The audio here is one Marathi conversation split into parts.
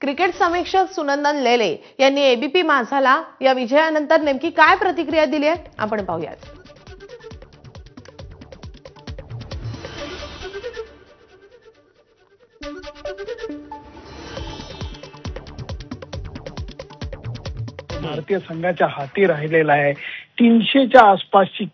क्रिकेट समीक्षक सुनंदन लेले यांनी एबीपी माझाला या विजयानंतर नेमकी काय प्रतिक्रिया दिली आहे आपण पाहूयात। भारतीय संघाच्या हाती राहिलेला आहे। 300च्या आसपासची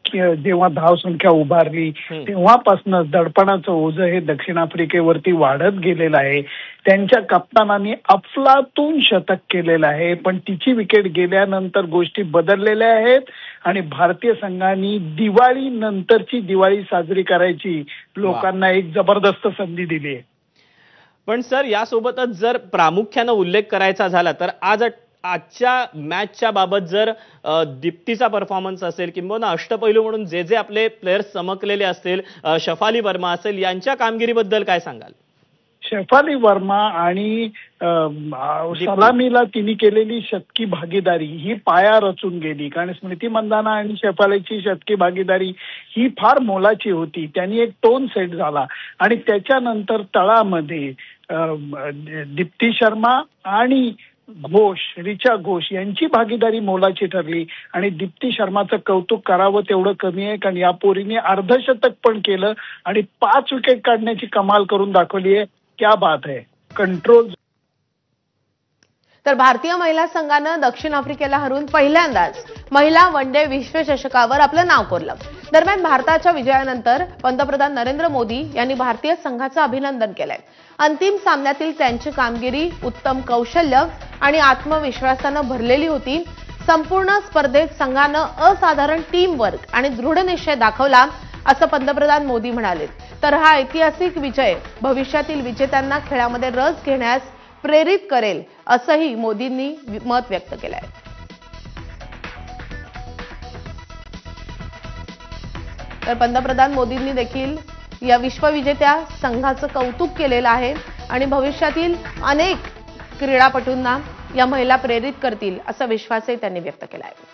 जेव्हा धावसंख्या उभारली तेव्हापासूनच दडपणाचं ओझं हे दक्षिण आफ्रिकेवरती वाढत गेलेलं आहे। त्यांच्या कप्तानाने अफलातून शतक केलेलं आहे, पण तिची विकेट गेल्यानंतर गोष्टी बदललेल्या आहेत आणि भारतीय संघाने दिवाळी नंतरची दिवाळी साजरी करायची लोकांना एक जबरदस्त संधी दिली आहे। पण सर यासोबतच जर प्रामुख्याने उल्लेख करायचा झाला तर आजच्या मॅचच्या बाबत जर दीप्तीचा परफॉर्मन्स असेल किंवा अष्टपैलू म्हणून जे जे आपले प्लेयर्स चमकलेले असतील, शफाली वर्मा असेल, यांच्या कामगिरीबद्दल काय सांगाल? शेफाली वर्मा आणि सलामीला तिने केलेली शतकी भागीदारी ही पाया रचून गेली, कारण स्मृती मंदाना आणि शेफालीची शतकी भागीदारी ही फार मोलाची होती। त्यांनी एक टोन सेट झाला आणि त्याच्यानंतर तळामध्ये दीप्ती शर्मा आणि ऋचा घोष यांची भागीदारी मोलाची ठरली आणि दीप्ती शर्माचं कौतुक करावं तेवढं कमी आहे, कारण या पोरीने अर्धशतक पण केलं आणि 5 विकेट काढण्याची कमाल करून दाखवली आहे। क्या बात है, कंट्रोल। तर भारतीय महिला संघानं दक्षिण आफ्रिकेला हरवून पहिल्यांदाच महिला वनडे विश्वचषकावर आपलं नाव कोरलं। दरम्यान भारताच्या विजयानंतर पंतप्रधान नरेंद्र मोदी यांनी भारतीय संघाचं अभिनंदन केलंय। अंतिम सामन्यातील त्यांची कामगिरी उत्तम कौशल्य आणि आत्मविश्वासानं भरलेली होती। संपूर्ण स्पर्धेत संघानं असाधारण टीम वर्क आणि दृढ निश्चय दाखवला असं पंतप्रधान मोदी म्हणाले। तर हा ऐतिहासिक विजय भविष्यातील विजेत्यांना खेळामध्ये रस घेण्यास प्रेरित करेल असंही मोदींनी मत व्यक्त केलंय। तर पंतप्रधान मोदींनी देखील या विश्वविजेत्या संघाचं कौतुक केलेलं आहे आणि भविष्यातील अनेक क्रीडापटूंना या महिला प्रेरित करतील असा विश्वासही त्यांनी व्यक्त केला आहे।